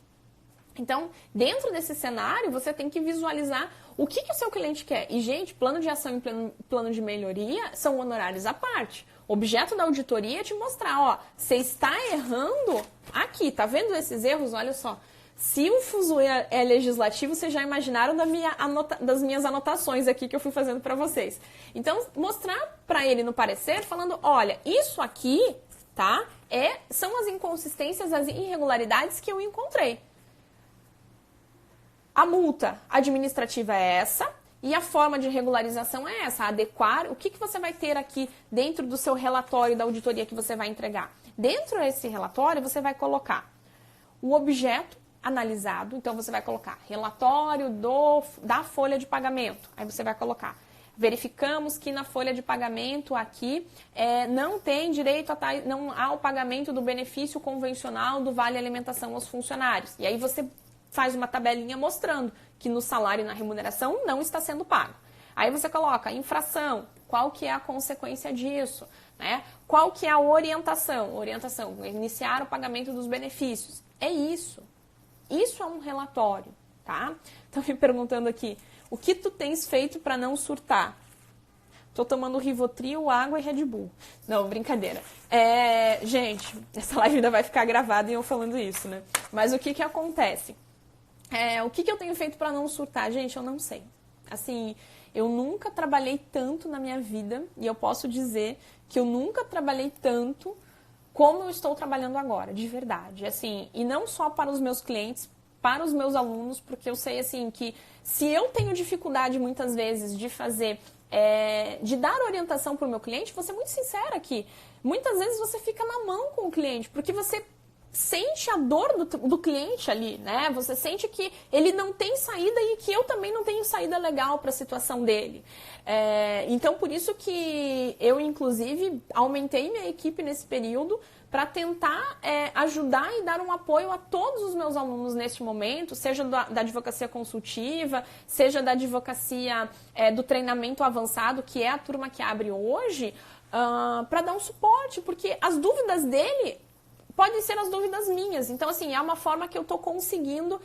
Então, dentro desse cenário, você tem que visualizar o que o seu cliente quer. E, gente, plano de ação e plano de melhoria são honorários à parte. O objeto da auditoria é te mostrar, ó, você está errando aqui, tá vendo esses erros? Olha só. Se o fuzuê é legislativo, vocês já imaginaram das minhas anotações aqui que eu fui fazendo para vocês. Então, mostrar para ele no parecer, falando, olha, isso aqui, tá, são as inconsistências, as irregularidades que eu encontrei. A multa administrativa é essa e a forma de regularização é essa, adequar. O que você vai ter aqui dentro do seu relatório da auditoria que você vai entregar? Dentro desse relatório, você vai colocar o objeto analisado, então você vai colocar relatório da folha de pagamento, aí você vai colocar, verificamos que na folha de pagamento aqui não tem direito não há o pagamento do benefício convencional do Vale Alimentação aos funcionários, e aí você faz uma tabelinha mostrando que no salário e na remuneração não está sendo pago. Aí você coloca infração, qual que é a consequência disso, né? Qual que é a orientação? Orientação, iniciar o pagamento dos benefícios. É isso. Isso é um relatório, tá? Estão me perguntando aqui, o que tu tens feito para não surtar? Tô tomando Rivotril, água e Red Bull. Não, brincadeira. Gente, essa live ainda vai ficar gravada e eu falando isso, né? Mas o que acontece? O que eu tenho feito para não surtar? Gente, eu não sei. Assim, eu nunca trabalhei tanto na minha vida e eu posso dizer que eu nunca trabalhei tanto como eu estou trabalhando agora, de verdade. Assim, e não só para os meus clientes, para os meus alunos, porque eu sei assim que se eu tenho dificuldade muitas vezes de fazer, de dar orientação para o meu cliente, vou ser muito sincera aqui, muitas vezes você fica na mão com o cliente, porque você sente a dor do cliente ali, né? Você sente que ele não tem saída e que eu também não tenho saída legal para a situação dele. Então, por isso que eu, inclusive, aumentei minha equipe nesse período para tentar ajudar e dar um apoio a todos os meus alunos neste momento, seja da advocacia consultiva, seja da advocacia do treinamento avançado, que é a turma que abre hoje, para dar um suporte, porque as dúvidas dele podem ser as dúvidas minhas. Então, assim, é uma forma que eu estou conseguindo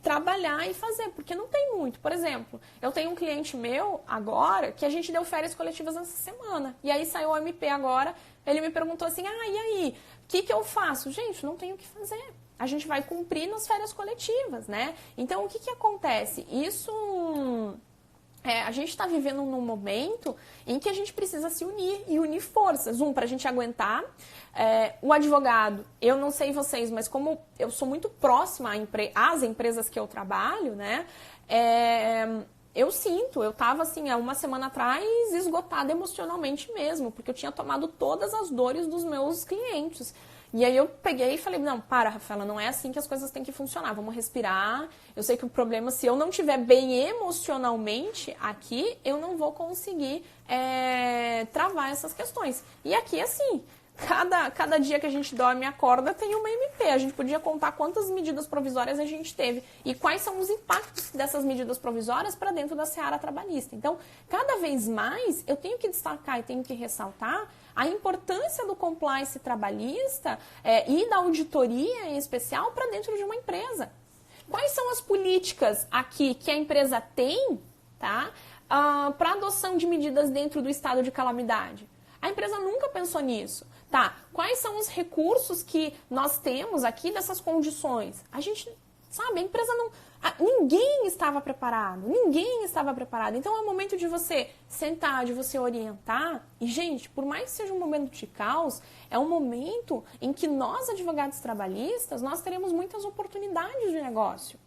trabalhar e fazer, porque não tem muito. Por exemplo, eu tenho um cliente meu agora que a gente deu férias coletivas essa semana. E aí saiu o MP agora, ele me perguntou assim, e aí, o que eu faço? Gente, não tenho o que fazer. A gente vai cumprir nas férias coletivas, né? Então, o que acontece? Isso... a gente está vivendo num momento em que a gente precisa se unir e unir forças. Para a gente aguentar. O advogado, eu não sei vocês, mas como eu sou muito próxima às empresas que eu trabalho, né? Eu estava assim, há uma semana atrás, esgotada emocionalmente mesmo, porque eu tinha tomado todas as dores dos meus clientes. E aí eu peguei e falei, não, Rafaela, não é assim que as coisas têm que funcionar, vamos respirar. Eu sei que o problema, se eu não estiver bem emocionalmente aqui, eu não vou conseguir travar essas questões. E aqui, assim, cada dia que a gente dorme e acorda tem uma MP. A gente podia contar quantas medidas provisórias a gente teve e quais são os impactos dessas medidas provisórias para dentro da seara trabalhista. Então, cada vez mais, eu tenho que destacar e tenho que ressaltar a importância do compliance trabalhista e da auditoria em especial para dentro de uma empresa. Quais são as políticas aqui que a empresa tem, tá, para adoção de medidas dentro do estado de calamidade? A empresa nunca pensou nisso. Tá, quais são os recursos que nós temos aqui dessas condições? A gente, sabe, a empresa não... Ninguém estava preparado. Então é o momento de você sentar, de você orientar. E, gente, por mais que seja um momento de caos, é um momento em que nós, advogados trabalhistas, nós teremos muitas oportunidades de negócio.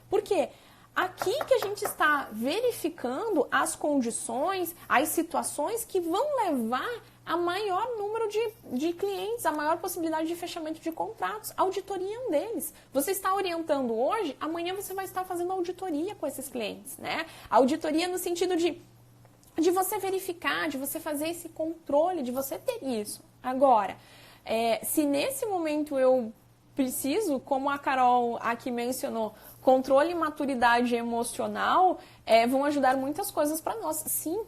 Por quê? Aqui que a gente está verificando as condições, as situações que vão levar a maior número de clientes, a maior possibilidade de fechamento de contratos. A auditoria é um deles. Você está orientando hoje, amanhã você vai estar fazendo auditoria com esses clientes, né? Auditoria no sentido de você verificar, de você fazer esse controle, de você ter isso. Agora, se nesse momento eu preciso, como a Carol aqui mencionou, controle e maturidade emocional, vão ajudar muitas coisas para nós. Sim.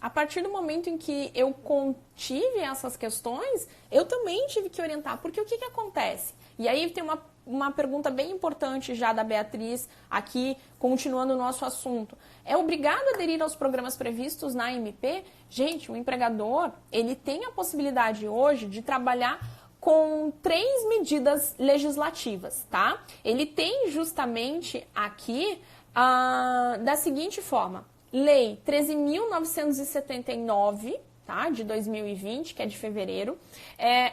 A partir do momento em que eu contive essas questões, eu também tive que orientar. Porque o que acontece? E aí tem uma pergunta bem importante já da Beatriz, aqui, continuando o nosso assunto. É obrigado a aderir aos programas previstos na MP? Gente, o empregador, ele tem a possibilidade hoje de trabalhar com 3 medidas legislativas, tá? Ele tem justamente aqui da seguinte forma. Lei 13.979, tá, de 2020, que é de fevereiro.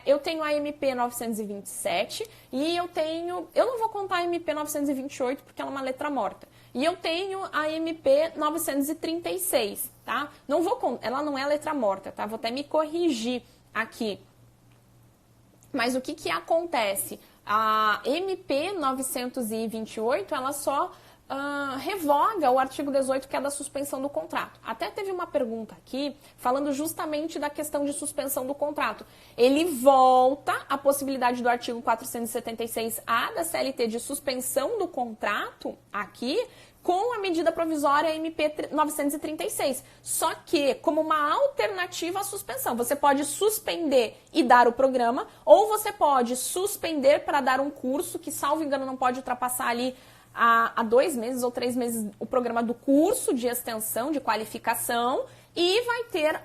Eu tenho a MP 927 e eu não vou contar a MP 928 porque ela é uma letra morta. E eu tenho a MP 936, tá? Ela não é letra morta, tá? Vou até me corrigir aqui. Mas o que acontece? A MP 928, ela só revoga o artigo 18, que é da suspensão do contrato. Até teve uma pergunta aqui, falando justamente da questão de suspensão do contrato. Ele volta a possibilidade do artigo 476A da CLT de suspensão do contrato aqui, com a medida provisória MP 936. Só que, como uma alternativa à suspensão, você pode suspender e dar o programa, ou você pode suspender para dar um curso, que, salvo engano, não pode ultrapassar ali há 2 meses ou 3 meses o programa do curso de extensão, de qualificação, e vai ter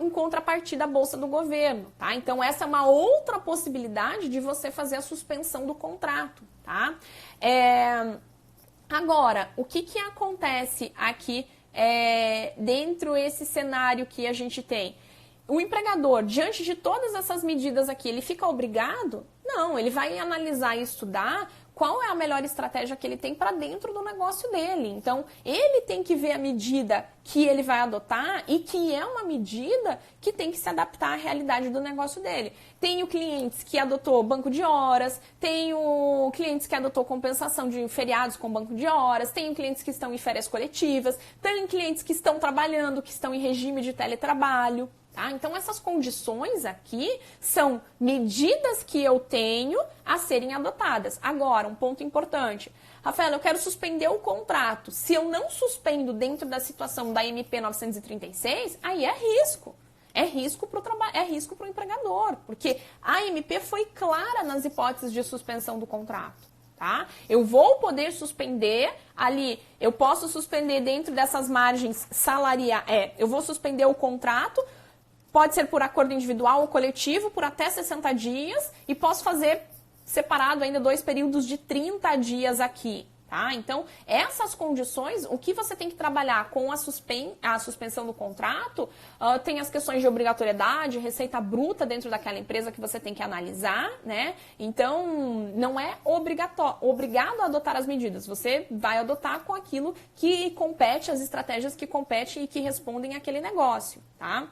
em contrapartida a bolsa do governo, tá? Então, essa é uma outra possibilidade de você fazer a suspensão do contrato, tá? Agora, o que acontece aqui dentro desse cenário que a gente tem? O empregador, diante de todas essas medidas aqui, ele fica obrigado? Não, ele vai analisar e estudar qual é a melhor estratégia que ele tem para dentro do negócio dele. Então, ele tem que ver a medida que ele vai adotar e que é uma medida que tem que se adaptar à realidade do negócio dele. Tenho clientes que adotou banco de horas, tenho clientes que adotou compensação de feriados com banco de horas, tenho clientes que estão em férias coletivas, tenho clientes que estão trabalhando, que estão em regime de teletrabalho. Tá? Então, essas condições aqui são medidas que eu tenho a serem adotadas. Agora, um ponto importante. Rafael, eu quero suspender o contrato. Se eu não suspendo dentro da situação da MP 936, aí é risco. É risco para o empregador, porque a MP foi clara nas hipóteses de suspensão do contrato. Tá? Eu vou poder suspender ali, eu posso suspender dentro dessas margens salariais, eu vou suspender o contrato. Pode ser por acordo individual ou coletivo, por até 60 dias, e posso fazer separado ainda 2 períodos de 30 dias aqui, tá? Então, essas condições, o que você tem que trabalhar com a suspensão do contrato, tem as questões de obrigatoriedade, receita bruta dentro daquela empresa que você tem que analisar, né? Então, não é obrigado a adotar as medidas, você vai adotar com aquilo que compete, as estratégias que competem e que respondem àquele negócio, tá?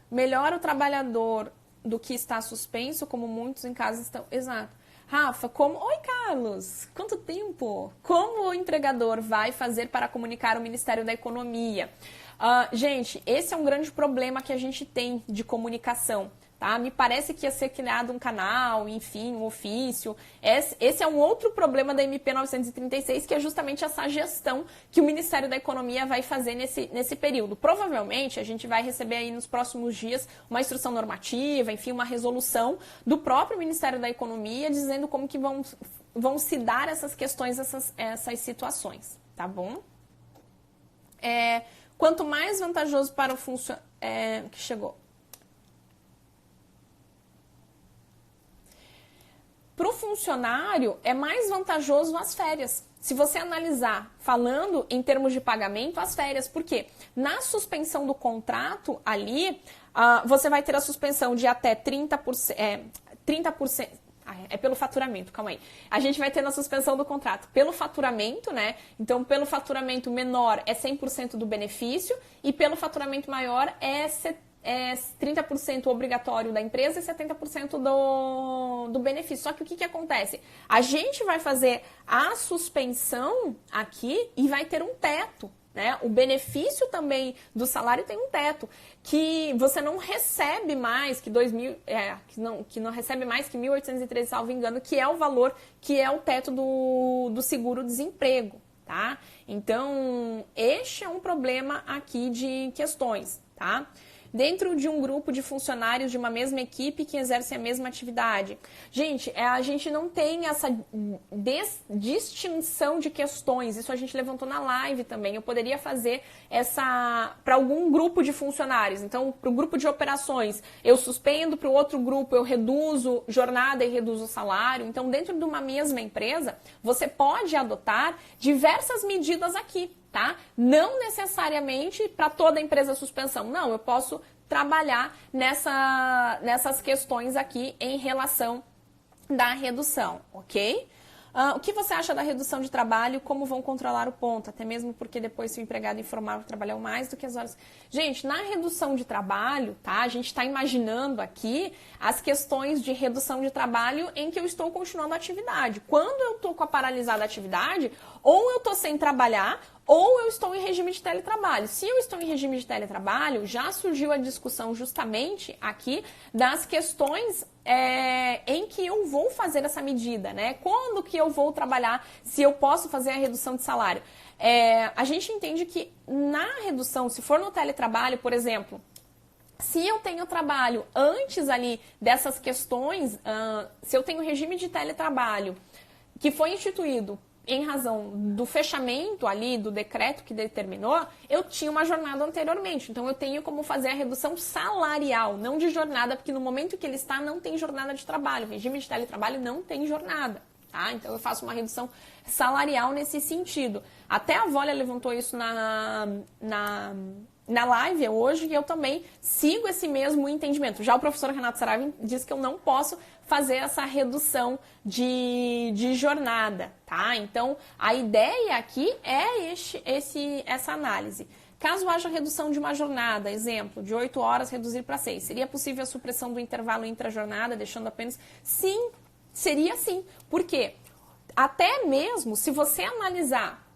Melhor o trabalhador do que está suspenso, como muitos em casa estão. Exato. Rafa, Oi, Carlos! Quanto tempo? Como o empregador vai fazer para comunicar ao Ministério da Economia? Gente, esse é um grande problema que a gente tem de comunicação. Tá? Me parece que ia ser criado um canal, enfim, um ofício. Esse é um outro problema da MP 936, que é justamente essa gestão que o Ministério da Economia vai fazer nesse período. Provavelmente, a gente vai receber aí nos próximos dias uma instrução normativa, enfim, uma resolução do próprio Ministério da Economia, dizendo como que vão se dar essas questões, essas situações, tá bom? Quanto mais vantajoso para o funcionário... que chegou... Para o funcionário, é mais vantajoso as férias. Se você analisar, falando em termos de pagamento, as férias. Por quê? Na suspensão do contrato ali, você vai ter a suspensão de até 30%. 30%. É pelo faturamento, calma aí. A gente vai ter na suspensão do contrato pelo faturamento, né? Então, pelo faturamento menor é 100% do benefício e pelo faturamento maior é 30% obrigatório da empresa e 70% do benefício. Só que o que acontece? A gente vai fazer a suspensão aqui e vai ter um teto, né? O benefício também do salário tem um teto, que você não recebe mais que que não recebe mais que 1.813, salvo engano, que é o valor, que é o teto do seguro-desemprego, tá? Então, este é um problema aqui de questões, tá? Dentro de um grupo de funcionários de uma mesma equipe que exercem a mesma atividade. Gente, a gente não tem essa distinção de questões, isso a gente levantou na live também. Eu poderia fazer para algum grupo de funcionários. Então, para o grupo de operações, eu suspendo, para o outro grupo eu reduzo jornada e reduzo o salário. Então, dentro de uma mesma empresa, você pode adotar diversas medidas aqui. Tá? Não necessariamente para toda a empresa suspensão. Não, eu posso trabalhar nessas questões aqui em relação da redução, ok? O que você acha da redução de trabalho? Como vão controlar o ponto? Até mesmo porque depois se o empregado informar que trabalhou mais do que as horas... Gente, na redução de trabalho, tá? A gente está imaginando aqui as questões de redução de trabalho em que eu estou continuando a atividade. Quando eu estou com a paralisada atividade, ou eu estou sem trabalhar, ou eu estou em regime de teletrabalho. Se eu estou em regime de teletrabalho, já surgiu a discussão justamente aqui das questões em que eu vou fazer essa medida, né? Quando que eu vou trabalhar, se eu posso fazer a redução de salário. A gente entende que na redução, se for no teletrabalho, por exemplo, se eu tenho trabalho antes ali dessas questões, se eu tenho regime de teletrabalho que foi instituído em razão do fechamento ali, do decreto que determinou, eu tinha uma jornada anteriormente. Então, eu tenho como fazer a redução salarial, não de jornada, porque no momento que ele está, não tem jornada de trabalho. O regime de teletrabalho não tem jornada, tá? Então, eu faço uma redução salarial nesse sentido. Até a Volia levantou isso na na live hoje eu também sigo esse mesmo entendimento. Já o professor Renato Saraiva diz que eu não posso fazer essa redução de jornada, tá? Então, a ideia aqui é essa análise. Caso haja redução de uma jornada, exemplo, de 8 horas reduzir para 6, seria possível a supressão do intervalo intra-jornada, deixando apenas... Sim, seria sim. Por quê? Até mesmo se você analisar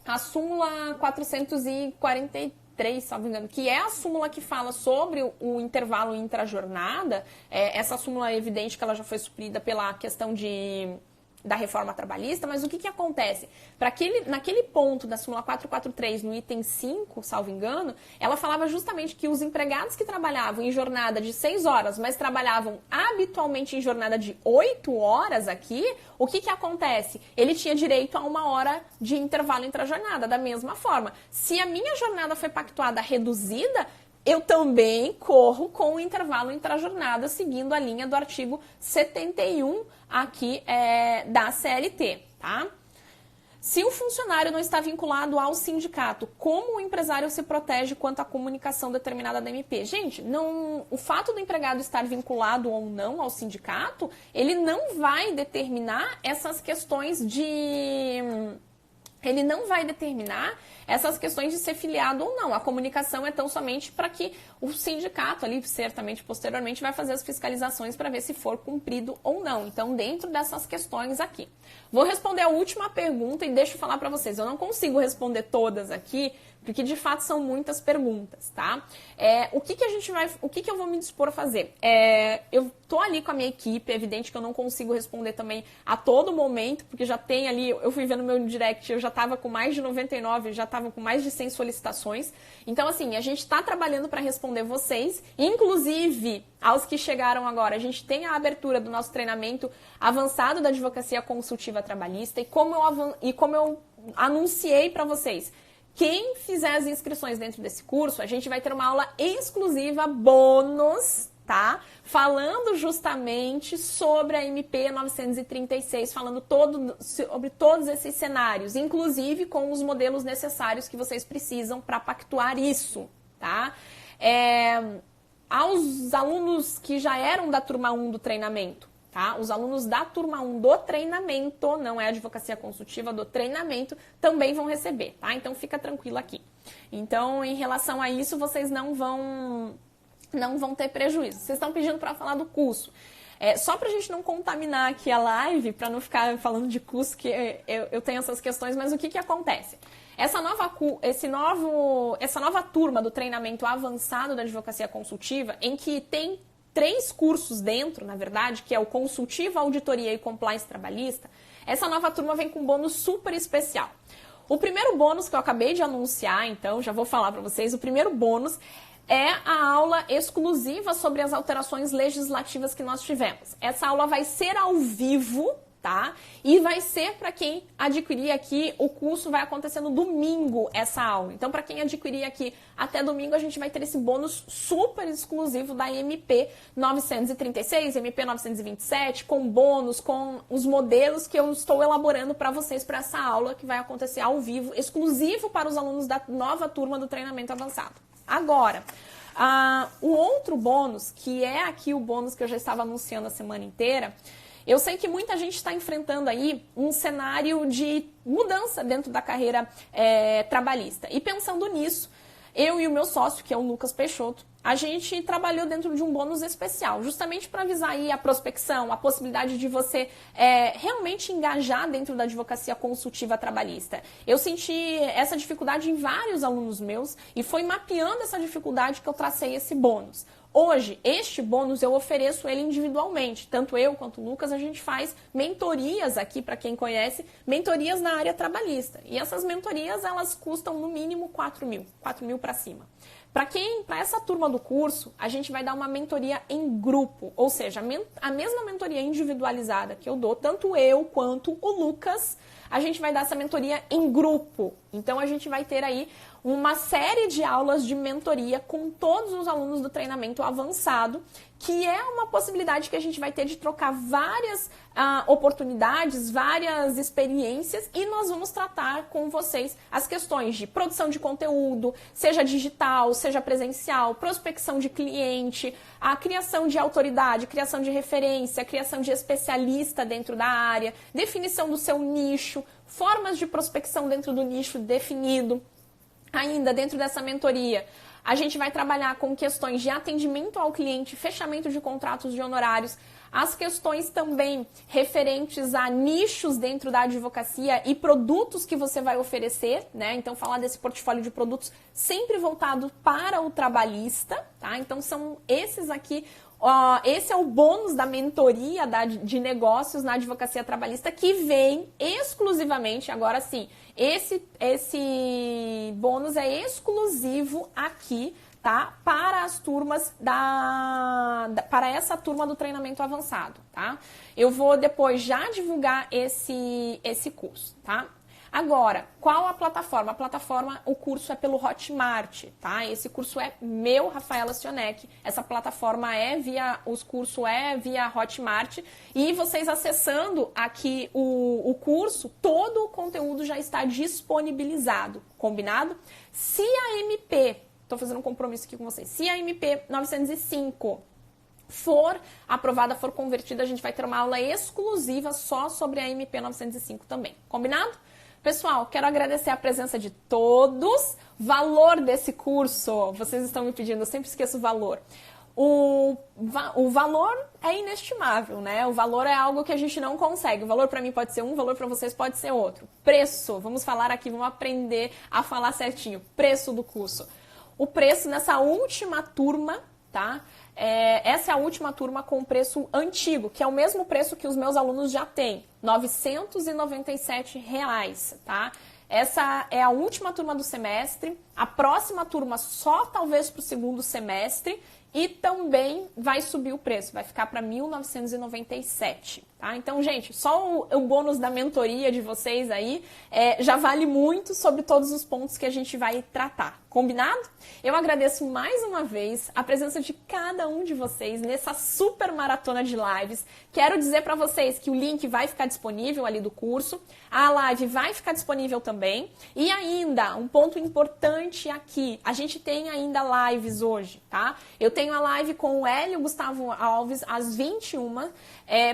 a súmula 443, se não me engano, que é a súmula que fala sobre o intervalo intra-jornada, essa súmula é evidente que ela já foi suprida pela questão da reforma trabalhista, mas o que acontece? Naquele ponto da súmula 443, no item 5, salvo engano, ela falava justamente que os empregados que trabalhavam em jornada de 6 horas, mas trabalhavam habitualmente em jornada de 8 horas aqui, o que acontece? Ele tinha direito a 1 hora de intervalo intra-jornada, da mesma forma. Se a minha jornada foi pactuada reduzida, eu também corro com o intervalo intra-jornada, seguindo a linha do artigo 71 aqui da CLT, tá? Se o funcionário não está vinculado ao sindicato, como o empresário se protege quanto à comunicação determinada da MP? Gente, o fato do empregado estar vinculado ou não ao sindicato, ele não vai determinar essas questões de ser filiado ou não. A comunicação é tão somente para que o sindicato ali, certamente, posteriormente, vai fazer as fiscalizações para ver se for cumprido ou não. Então, dentro dessas questões aqui. Vou responder a última pergunta e deixo falar para vocês. Eu não consigo responder todas aqui, porque de fato são muitas perguntas, tá? O que eu vou me dispor a fazer? Eu tô ali com a minha equipe, é evidente que eu não consigo responder também a todo momento, porque já tem ali, eu fui vendo meu direct, eu já tava com mais de 99, já tava com mais de 100 solicitações. Então, assim, a gente tá trabalhando para responder vocês, inclusive aos que chegaram agora. A gente tem a abertura do nosso treinamento avançado da advocacia consultiva trabalhista e como eu anunciei para vocês, quem fizer as inscrições dentro desse curso, a gente vai ter uma aula exclusiva bônus, tá? Falando justamente sobre a MP 936, falando sobre todos esses cenários, inclusive com os modelos necessários que vocês precisam para pactuar isso, tá? Aos alunos que já eram da turma 1 do treinamento, tá? Os alunos da turma 1 do treinamento, não é advocacia consultiva, do treinamento, também vão receber, tá? Então fica tranquilo aqui. Então, em relação a isso, vocês não vão ter prejuízo. Vocês estão pedindo para falar do curso. Só para a gente não contaminar aqui a live, para não ficar falando de curso, que eu tenho essas questões, mas o que acontece? Essa nova turma do treinamento avançado da advocacia consultiva, em que tem 3 cursos dentro, na verdade, que é o Consultivo, Auditoria e Compliance Trabalhista, essa nova turma vem com um bônus super especial. O primeiro bônus que eu acabei de anunciar, então, já vou falar para vocês, o primeiro bônus é a aula exclusiva sobre as alterações legislativas que nós tivemos. Essa aula vai ser ao vivo, tá? E vai ser para quem adquirir aqui, o curso vai acontecer no domingo, essa aula. Então, para quem adquirir aqui até domingo, a gente vai ter esse bônus super exclusivo da MP 936, MP 927, com bônus, com os modelos que eu estou elaborando para vocês para essa aula, que vai acontecer ao vivo, exclusivo para os alunos da nova turma do treinamento avançado. Agora, o outro bônus, que é aqui o bônus que eu já estava anunciando a semana inteira, eu sei que muita gente está enfrentando aí um cenário de mudança dentro da carreira trabalhista. E pensando nisso, eu e o meu sócio, que é o Lucas Peixoto, a gente trabalhou dentro de um bônus especial, justamente para avisar aí a prospecção, a possibilidade de você realmente engajar dentro da advocacia consultiva trabalhista. Eu senti essa dificuldade em vários alunos meus e foi mapeando essa dificuldade que eu tracei esse bônus. Hoje, este bônus eu ofereço ele individualmente, tanto eu quanto o Lucas, a gente faz mentorias aqui, para quem conhece, mentorias na área trabalhista. E essas mentorias, elas custam no mínimo 4 mil para cima. Para essa turma do curso, a gente vai dar uma mentoria em grupo, ou seja, a mesma mentoria individualizada que eu dou, tanto eu quanto o Lucas, a gente vai dar essa mentoria em grupo. Então, a gente vai ter aí uma série de aulas de mentoria com todos os alunos do treinamento avançado, que é uma possibilidade que a gente vai ter de trocar várias oportunidades, várias experiências, e nós vamos tratar com vocês as questões de produção de conteúdo, seja digital, seja presencial, prospecção de cliente, a criação de autoridade, criação de referência, criação de especialista dentro da área, definição do seu nicho, formas de prospecção dentro do nicho definido. Ainda dentro dessa mentoria, a gente vai trabalhar com questões de atendimento ao cliente, fechamento de contratos de honorários, as questões também referentes a nichos dentro da advocacia e produtos que você vai oferecer, né? Então, falar desse portfólio de produtos sempre voltado para o trabalhista, tá? Então, são esses aqui. Esse é o bônus da mentoria de negócios na advocacia trabalhista, que vem exclusivamente, agora sim, esse bônus é exclusivo aqui, tá? Para as turmas para essa turma do treinamento avançado, tá? Eu vou depois já divulgar esse curso, tá? Agora, qual a plataforma? A plataforma, o curso é pelo Hotmart, tá? Esse curso é meu, Rafaela Sionek. Essa plataforma os cursos é via Hotmart. E vocês acessando aqui o curso, todo o conteúdo já está disponibilizado, combinado? Se a MP, estou fazendo um compromisso aqui com vocês, se a MP 905 for aprovada, for convertida, a gente vai ter uma aula exclusiva só sobre a MP 905 também, combinado? Pessoal, quero agradecer a presença de todos. Valor desse curso, vocês estão me pedindo, eu sempre esqueço o valor. O valor é inestimável, né? O valor é algo que a gente não consegue. O valor para mim pode ser um, o valor para vocês pode ser outro. Preço, vamos falar aqui, vamos aprender a falar certinho. Preço do curso. O preço nessa última turma, tá? Essa é a última turma com preço antigo, que é o mesmo preço que os meus alunos já têm, R$ 997, tá? Essa é a última turma do semestre, a próxima turma só talvez para o segundo semestre, e também vai subir o preço, vai ficar para R$ 1.997, tá? Então, gente, só o bônus da mentoria de vocês aí já vale muito sobre todos os pontos que a gente vai tratar. Combinado? Eu agradeço mais uma vez a presença de cada um de vocês nessa super maratona de lives. Quero dizer para vocês que o link vai ficar disponível ali do curso, a live vai ficar disponível também. E ainda, um ponto importante aqui, a gente tem ainda lives hoje, tá? Eu tenho a live com o Hélio Gustavo Alves às 21h,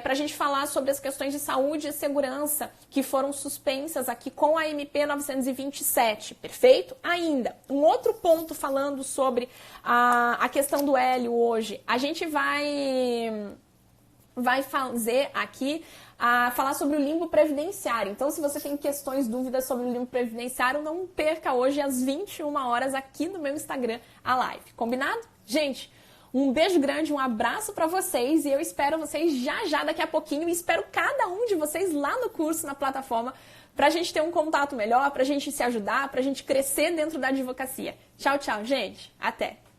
para a gente falar sobre as questões de saúde e segurança que foram suspensas aqui com a MP 927, perfeito? Ainda, um outro ponto falando sobre a questão do Hélio hoje, a gente vai fazer aqui, falar sobre o limbo previdenciário. Então, se você tem questões, dúvidas sobre o limbo previdenciário, não perca hoje às 21h aqui no meu Instagram a live, combinado? Gente, um beijo grande, um abraço para vocês e eu espero vocês já daqui a pouquinho e espero cada um de vocês lá no curso, na plataforma, pra gente ter um contato melhor, pra gente se ajudar, pra gente crescer dentro da advocacia. Tchau, tchau, gente. Até!